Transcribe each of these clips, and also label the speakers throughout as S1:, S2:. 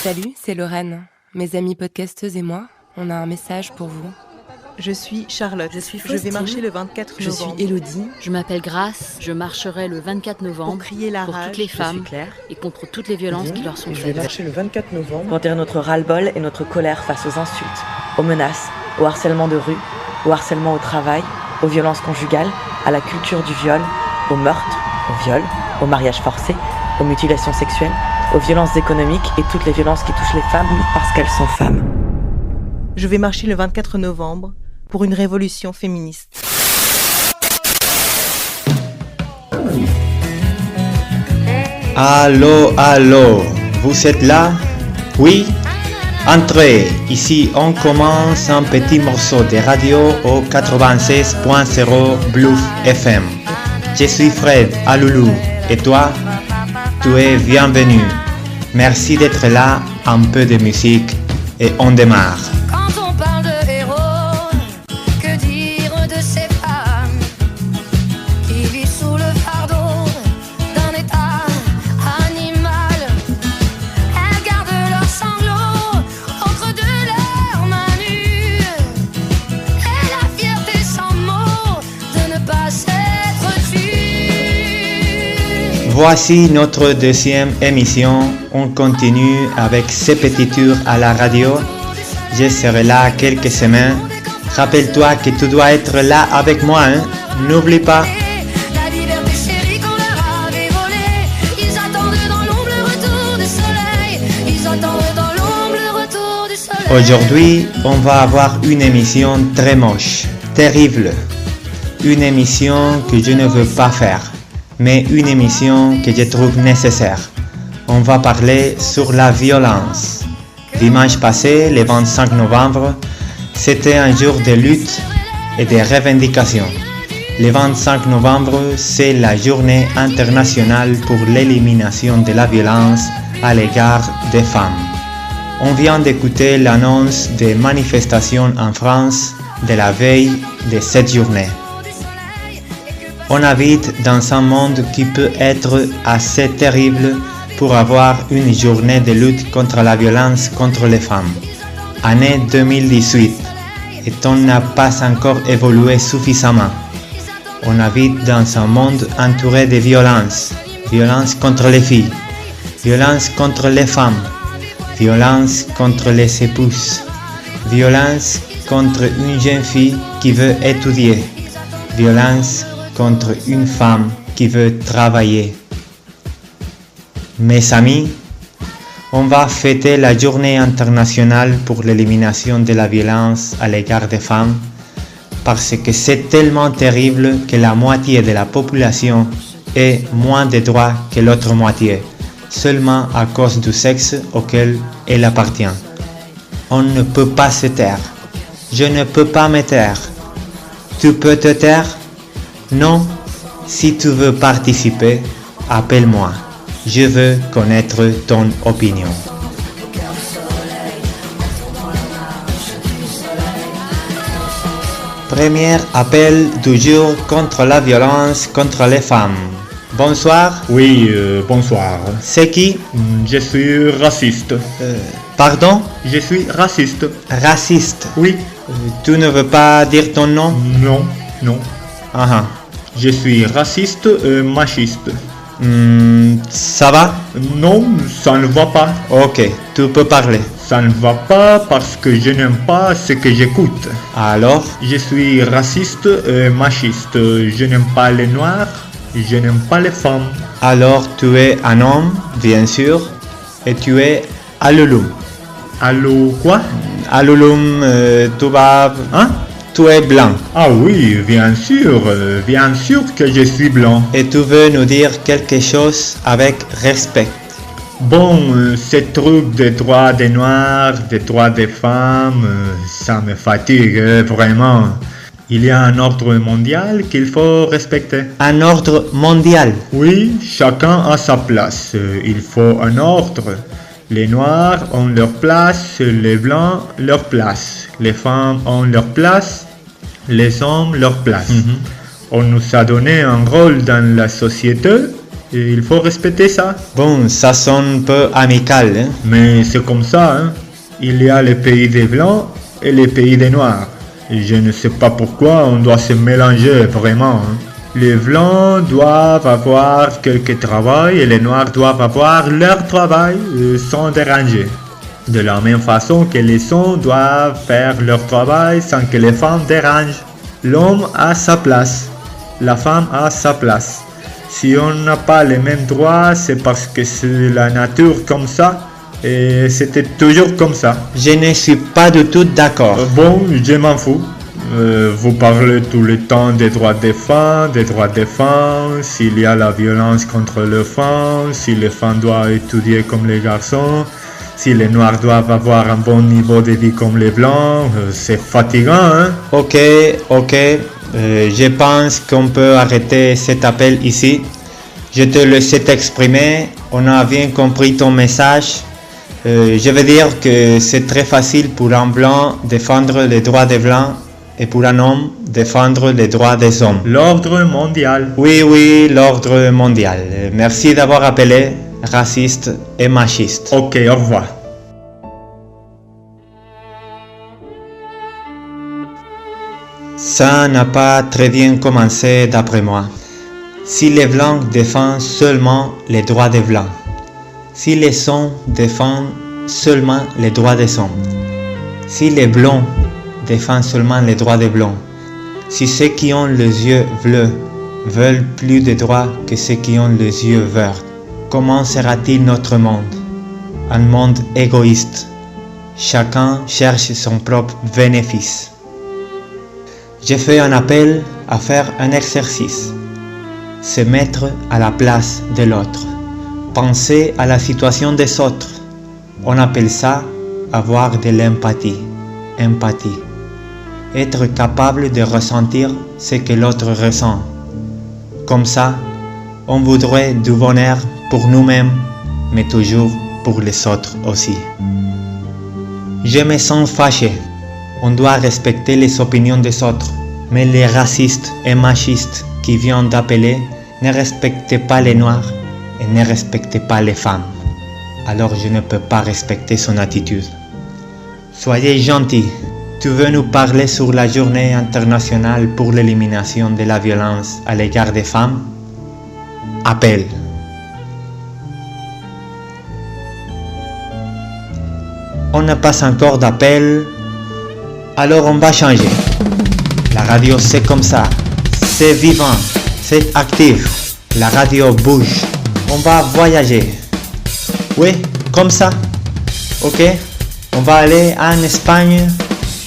S1: Salut, c'est Lorraine. Mes amies podcasteuses et moi, on a un message pour vous.
S2: Je suis Charlotte.
S3: Je suis
S2: Je
S3: Faustine.
S2: vais marcher le 24
S3: Je
S2: novembre.
S3: suis Élodie. Je m'appelle Grace. Je marcherai le 24 novembre
S2: Pour crier la
S3: pour
S2: rage.
S3: toutes les
S2: Je
S3: femmes
S2: suis Claire.
S3: et contre toutes les violences qui leur sont
S4: Je vais
S3: faites.
S4: marcher le 24 novembre
S5: Pour dire notre ras-le-bol et notre colère face aux insultes, aux menaces, au harcèlement de rue, au harcèlement au travail, aux violences conjugales, à la culture du viol, au meurtre, au viol, au mariage forcé, aux mutilations sexuelles, aux violences économiques et toutes les violences qui touchent les femmes parce qu'elles sont femmes.
S2: Je vais marcher le 24 novembre pour une révolution féministe.
S6: Allô, allô, vous êtes là? Oui? Entrez, ici on commence un petit morceau de radio au 96.0 Bluff FM. Je suis Fred Aloulou, et toi? Tu es bienvenu. Merci d'être là, un peu de musique et on démarre.
S7: Quand on parle de héros, que dire de ces femmes qui vivent sous le fardeau d'un état animal? Elles gardent leurs sanglots entre deux leurs mains nues et la fierté sans mots de ne pas s'être tue.
S6: Voici notre deuxième émission. On continue avec ces petits tours à la radio. Je serai là quelques semaines. Rappelle-toi que tu dois être là avec moi, hein? N'oublie pas.
S7: La liberté chérie qu'on leur avait volée. Ils attendent dans l'ombre le retour du soleil. Ils attendent dans l'ombre le retour du soleil.
S6: Aujourd'hui, on va avoir une émission très moche, terrible. Une émission que je ne veux pas faire, mais une émission que je trouve nécessaire. On va parler sur la violence. Dimanche passé, le 25 novembre, c'était un jour de lutte et de revendication. Le 25 novembre, c'est la journée internationale pour l'élimination de la violence à l'égard des femmes. On vient d'écouter l'annonce des manifestations en France de la veille de cette journée. On habite dans un monde qui peut être assez terrible pour avoir une journée de lutte contre la violence contre les femmes. Année 2018, et on n'a pas encore évolué suffisamment. On habite dans un monde entouré de violence. Violence contre les filles, violence contre les femmes, violence contre les épouses, violence contre une jeune fille qui veut étudier, violence contre une femme qui veut travailler. Mes amis, on va fêter la journée internationale pour l'élimination de la violence à l'égard des femmes parce que c'est tellement terrible que la moitié de la population ait moins de droits que l'autre moitié, seulement à cause du sexe auquel elle appartient. On ne peut pas se taire. Je ne peux pas me taire. Tu peux te taire? Non? Si tu veux participer, appelle-moi. Je veux connaître ton opinion. Premier appel du jour contre la violence contre les femmes. Bonsoir,
S8: Oui, bonsoir.
S6: c'est qui?
S8: Je suis raciste.
S6: Pardon?
S8: Je suis raciste.
S6: Raciste.
S8: Oui.
S6: Tu ne veux pas dire ton nom?
S8: Non, non.
S6: Ah ah.
S8: Je suis raciste et machiste.
S6: Ça va?
S8: Non, ça ne va pas.
S6: Ok, tu peux parler.
S8: Ça ne va pas parce que je n'aime pas ce que j'écoute.
S6: Alors?
S8: Je suis raciste et machiste. Je n'aime pas les noirs. Je n'aime pas les femmes.
S6: Alors tu es un homme, bien sûr, et tu es Alulum.
S8: Allô, quoi?
S6: Alulum, tu vas...
S8: Hein?
S6: Tu es blanc.
S8: Ah oui, bien sûr que je suis blanc.
S6: Et tu veux nous dire quelque chose avec respect.
S8: Bon, ces trucs des droits des noirs, des droits des femmes, ça me fatigue vraiment. Il y a un ordre mondial qu'il faut respecter.
S6: Un ordre mondial.
S8: Oui, chacun a sa place. Il faut un ordre. Les noirs ont leur place, les blancs leur place. Les femmes ont leur place, les hommes leur place. On nous a donné un rôle dans la société Et il faut respecter ça.
S6: Bon, ça sonne un peu amical, hein?
S8: Mais c'est comme ça, hein. Il y a les pays des Blancs et les pays des Noirs. Et je ne sais pas pourquoi on doit se mélanger vraiment, hein. Les Blancs doivent avoir quelque travail et les Noirs doivent avoir leur travail sans déranger. De la même façon que les hommes doivent faire leur travail sans que les femmes dérangent. L'homme a sa place, la femme a sa place. Si on n'a pas les mêmes droits, c'est parce que c'est la nature comme ça et c'était toujours comme ça.
S6: Je ne suis pas du tout d'accord.
S8: Bon, je m'en fous. Vous parlez tout le temps des droits des femmes, s'il y a la violence contre les femmes, si les femmes doivent étudier comme les garçons, si les noirs doivent avoir un bon niveau de vie comme les blancs, c'est fatigant, hein?
S6: Ok, je pense qu'on peut arrêter cet appel ici. Je te laisse t'exprimer, on a bien compris ton message. Je veux dire que c'est très facile pour un blanc défendre les droits des blancs et pour un homme défendre les droits des hommes.
S8: L'ordre mondial.
S6: Oui, l'ordre mondial. Merci d'avoir appelé raciste et machiste.
S8: Ok, au revoir.
S6: Ça n'a pas très bien commencé d'après moi. Si les blancs défendent seulement les droits des blancs, si les hommes défendent seulement les droits des hommes, si les blancs défendent seulement les droits des blancs, si ceux qui ont les yeux bleus veulent plus de droits que ceux qui ont les yeux verts, comment sera-t-il notre monde? Un monde égoïste. Chacun cherche son propre bénéfice. Je fais un appel à faire un exercice. Se mettre à la place de l'autre. Penser à la situation des autres. On appelle ça avoir de l'empathie. Empathie. Être capable de ressentir ce que l'autre ressent. Comme ça, on voudrait du bonheur pour nous-mêmes, mais toujours pour les autres aussi. Je me sens fâché. On doit respecter les opinions des autres, mais les racistes et machistes qui viennent d'appeler ne respectent pas les noirs et ne respectent pas les femmes. Alors je ne peux pas respecter son attitude. Soyez gentils. Tu veux nous parler sur la journée internationale pour l'élimination de la violence à l'égard des femmes? Appel. On n'a pas encore d'appel, alors on va changer. La radio c'est comme ça, c'est vivant, c'est actif. La radio bouge, on va voyager. Oui, comme ça. Ok, on va aller en Espagne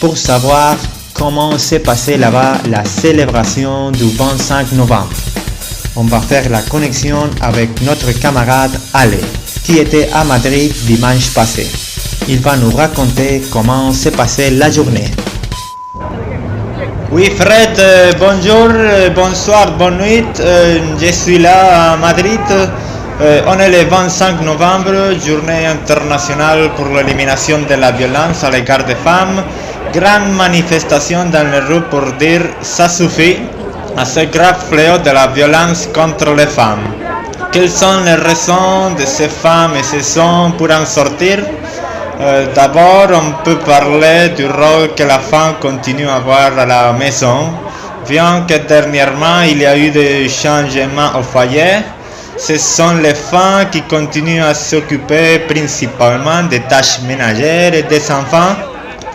S6: pour savoir comment s'est passée là-bas la célébration du 25 novembre. On va faire la connexion avec notre camarade Ale, qui était à Madrid dimanche passé. Il va nous raconter comment s'est passée la journée. Oui Fred, bonjour, bonsoir, bonne nuit. Je suis là à Madrid. On est le 25 novembre, journée internationale pour l'élimination de la violence à l'égard des femmes. Grande manifestation dans les rues pour dire ça suffit à ce grave fléau de la violence contre les femmes. Quelles sont les raisons de ces femmes et ces hommes pour en sortir? D'abord, on peut parler du rôle que la femme continue à avoir à la maison. Bien que dernièrement il y a eu des changements au foyer, ce sont les femmes qui continuent à s'occuper principalement des tâches ménagères et des enfants.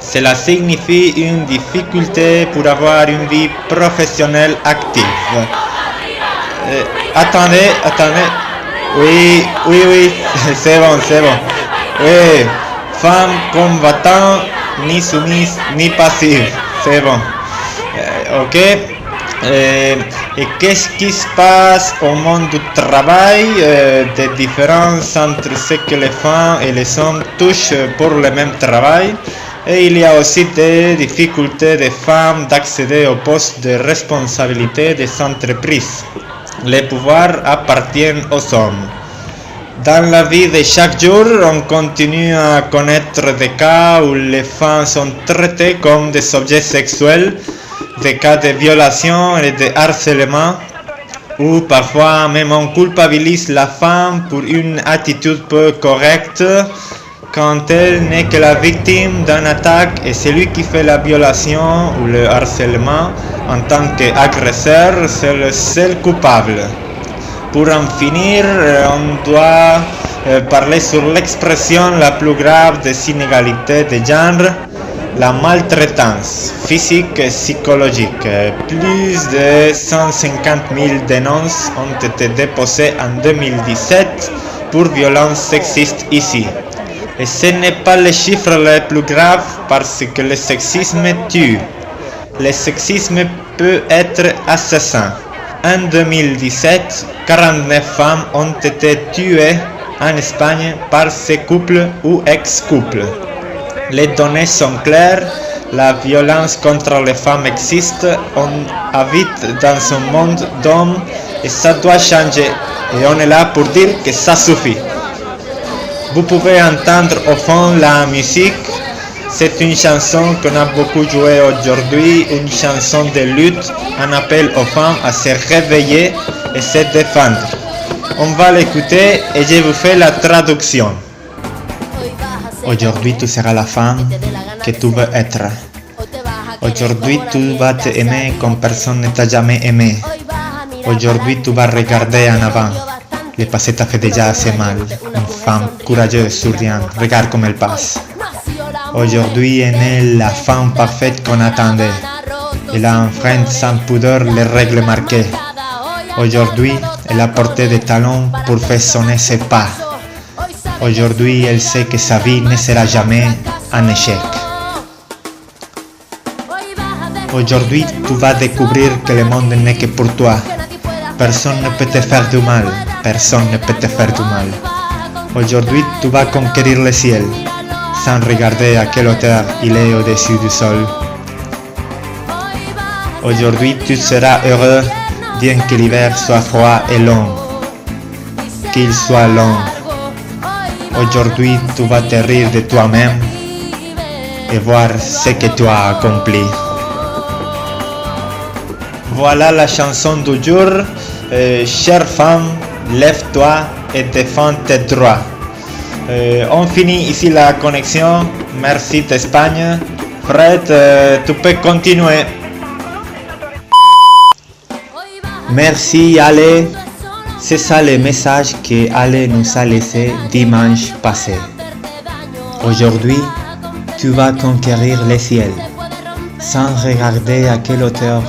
S6: Cela signifie une difficulté pour avoir une vie professionnelle active. Attendez. Oui, c'est bon. Oui, femme combattant, ni soumise, ni passive. C'est bon. Ok. Et qu'est-ce qui se passe au monde du travail? Des différences entre ce que les femmes et les hommes touchent pour le même travail. Et il y a aussi des difficultés des femmes d'accéder aux postes de responsabilité des entreprises. Les pouvoirs appartiennent aux hommes. Dans la vie de chaque jour, on continue à connaître des cas où les femmes sont traitées comme des objets sexuels, des cas de violation et de harcèlement. Ou parfois même on culpabilise la femme pour une attitude peu correcte quand elle n'est que la victime d'une attaque et celui qui fait la violation ou le harcèlement en tant qu'agresseur, c'est le seul coupable. Pour en finir, on doit parler sur l'expression la plus grave des inégalités de genre, la maltraitance physique et psychologique. Plus de 150 000 dénonces ont été déposées en 2017 pour violences sexistes ici. Et ce n'est pas le chiffre le plus grave parce que le sexisme tue. Le sexisme peut être assassin. En 2017, 49 femmes ont été tuées en Espagne par ces couples ou ex-couples. Les données sont claires, la violence contre les femmes existe, on habite dans un monde d'hommes et ça doit changer. Et on est là pour dire que ça suffit. Vous pouvez entendre au fond la musique, c'est une chanson qu'on a beaucoup jouée aujourd'hui, une chanson de lutte, un appel aux femmes à se réveiller et se défendre. On va l'écouter et je vous fais la traduction. Aujourd'hui, tu seras la femme que tu veux être. Aujourd'hui, tu vas t'aimer comme personne ne t'a jamais aimé. Aujourd'hui, tu vas regarder en avant. Le passé t'a fait déjà assez mal. Une femme courageuse, souriante, regarde comme elle passe. Aujourd'hui est née la femme parfaite qu'on attendait. Elle a enfreint sans pudeur les règles marquées. Aujourd'hui, elle a porté des talons pour faire sonner ses pas. Aujourd'hui, elle sait que sa vie ne sera jamais un échec. Aujourd'hui, tu vas découvrir que le monde n'est que pour toi. Personne ne peut te faire du mal. Personne ne peut te faire du mal. Aujourd'hui, tu vas conquérir le ciel, sans regarder à quelle hauteur il est au-dessus du sol. Aujourd'hui, tu seras heureux, bien que l'hiver soit froid et long. Qu'il soit long. Aujourd'hui, tu vas te rire de toi-même et voir ce que tu as accompli. Voilà la chanson du jour. Chère femme, lève-toi et défends tes droits. On finit ici la connexion. Merci d'Espagne. Fred, tu peux continuer. Merci Ale. C'est ça le message que Ale nous a laissé dimanche passé. Aujourd'hui, tu vas conquérir le ciel, sans regarder à quelle hauteur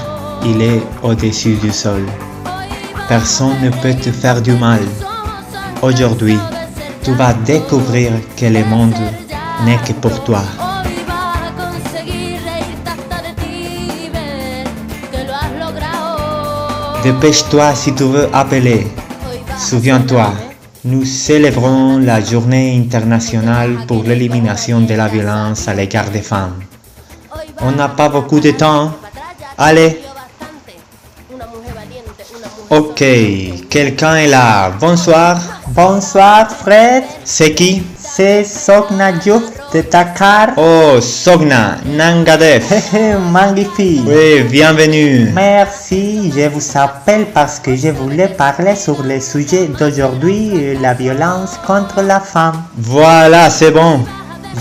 S6: il est au-dessus du sol. Personne ne peut te faire du mal. Aujourd'hui, tu vas découvrir que le monde n'est que pour toi. Dépêche-toi si tu veux appeler. Souviens-toi, nous célébrons la journée internationale pour l'élimination de la violence à l'égard des femmes. On n'a pas beaucoup de temps. Allez. Ok, quelqu'un est là. Bonsoir.
S4: Bonsoir Fred,
S6: C'est qui?
S4: c'est Sogna Diouf de Dakar.
S6: Oh, Sogna Nangadef.
S4: Magnifique.
S6: Oui, bienvenue.
S4: Merci, je vous appelle parce que je voulais parler sur le sujet d'aujourd'hui, la violence contre la femme.
S6: Voilà, c'est bon.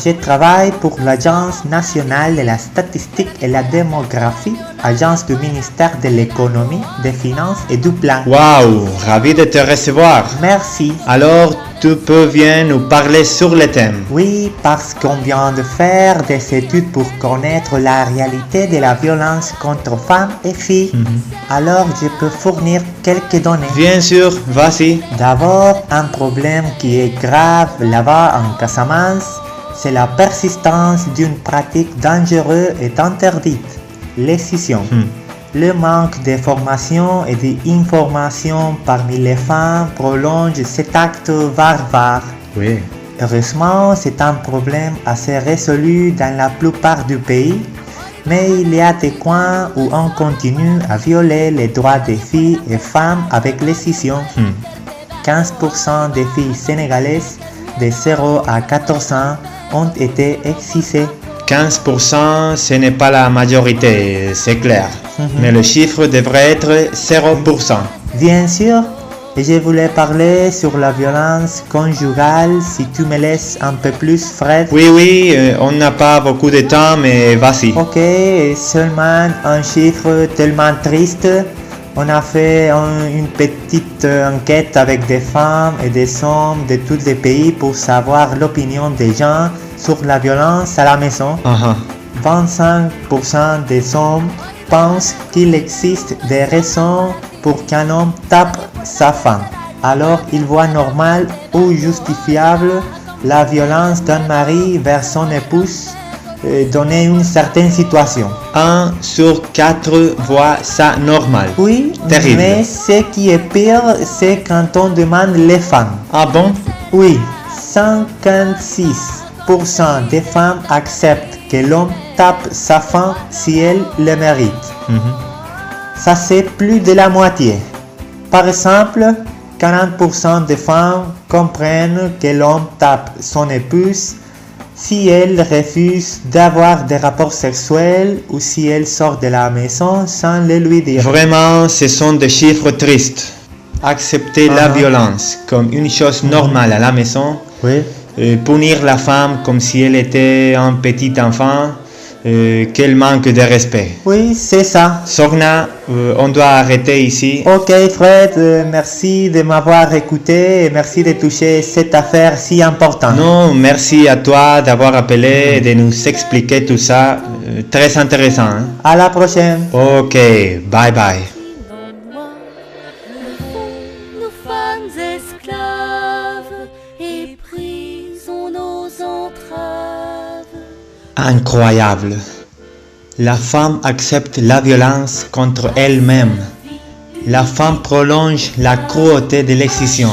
S4: Je travaille pour l'Agence nationale de la statistique et la démographie, agence du ministère de l'économie, des finances et du plan.
S6: Waouh, ravi de te recevoir.
S4: Merci.
S6: Alors, tu peux bien nous parler sur le thème.
S4: Oui, parce qu'on vient de faire des études pour connaître la réalité de la violence contre femmes et filles. Alors, je peux fournir quelques données.
S6: Bien sûr, vas-y.
S4: D'abord, un problème qui est grave là-bas en Casamance, c'est la persistance d'une pratique dangereuse et interdite, l'excision. Le manque de formation et d'information parmi les femmes prolonge cet acte barbare.
S6: Oui.
S4: Heureusement, c'est un problème assez résolu dans la plupart du pays, mais il y a des coins où on continue à violer les droits des filles et femmes avec l'excision. 15% des filles sénégalaises de 0 à 14 ans ont été excisées.
S6: 15%, ce n'est pas la majorité, c'est clair. Mais le chiffre devrait être 0%.
S4: Bien sûr, je voulais parler sur la violence conjugale si tu me laisses un peu plus, Fred.
S6: Oui, on n'a pas beaucoup de temps, mais vas-y.
S4: Ok, seulement un chiffre tellement triste. On a fait une petite enquête avec des femmes et des hommes de tous les pays pour savoir l'opinion des gens sur la violence à la maison. 25% des hommes pensent qu'il existe des raisons pour qu'un homme tape sa femme. Alors il voit normal ou justifiable la violence d'un mari vers son épouse dans une certaine situation.
S6: 1 sur 4 voit ça normal.
S4: Oui,
S6: Terrible.
S4: mais ce qui est pire, c'est quand on demande les femmes.
S6: Ah bon?
S4: Oui, 56% des femmes acceptent que l'homme tape sa femme si elle le mérite. Ça c'est plus de la moitié. Par exemple, 40% des femmes comprennent que l'homme tape son épouse si elle refuse d'avoir des rapports sexuels ou si elle sort de la maison sans le lui dire.
S6: Vraiment, ce sont des chiffres tristes. Accepter la violence comme une chose normale à la maison,
S4: Oui.
S6: punir la femme comme si elle était un petit enfant, quel manque de respect.
S4: Oui, c'est ça.
S6: Sorna, on doit arrêter ici.
S4: Ok Fred, merci de m'avoir écouté et merci de toucher cette affaire si importante.
S6: Non, merci à toi d'avoir appelé et de nous expliquer tout ça. Très intéressant. Hein?
S4: À la prochaine.
S6: Ok, bye bye.
S7: Nos femmes esclaves et prisons nos entraves.
S6: Incroyable. La femme accepte la violence contre elle-même. La femme prolonge la cruauté de l'excision.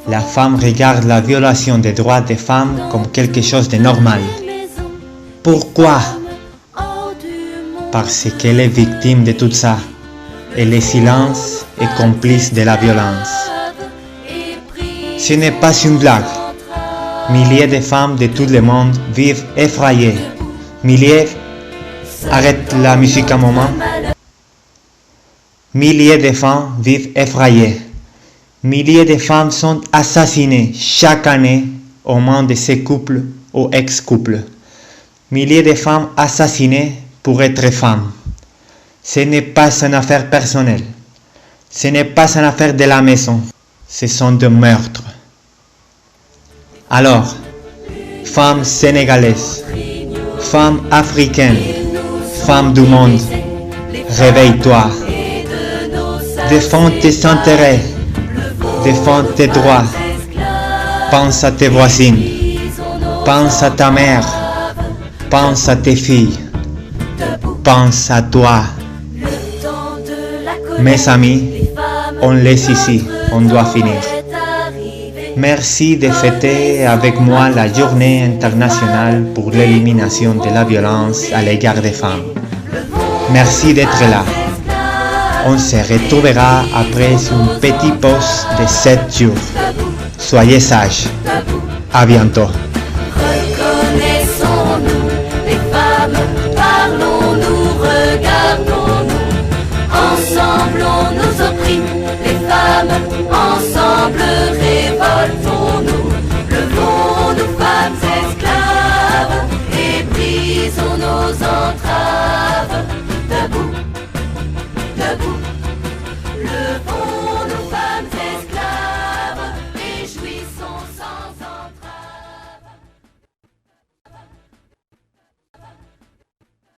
S6: La femme regarde la violation des droits des femmes comme quelque chose de normal. Pourquoi? Parce qu'elle est victime de tout ça. Et le silence est complice de la violence. Ce n'est pas une blague. Milliers de femmes de tout le monde vivent effrayées. Milliers... Arrête la musique un moment. Milliers de femmes vivent effrayées. Milliers de femmes sont assassinées chaque année au mains de ces couples ou ex-couples. Milliers de femmes assassinées pour être femmes. Ce n'est pas une affaire personnelle. Ce n'est pas une affaire de la maison. Ce sont des meurtres. Alors, femmes sénégalaises, femmes africaines, femmes du monde, réveille-toi. Défends tes intérêts, défends tes droits. Pense à tes voisines, pense à ta mère, pense à tes filles, pense à toi. Mes amis, on laisse ici, on doit finir. Merci de fêter avec moi la journée internationale pour l'élimination de la violence à l'égard des femmes. Merci d'être là. On se retrouvera après une petite pause de 7 jours. Soyez sages. À bientôt.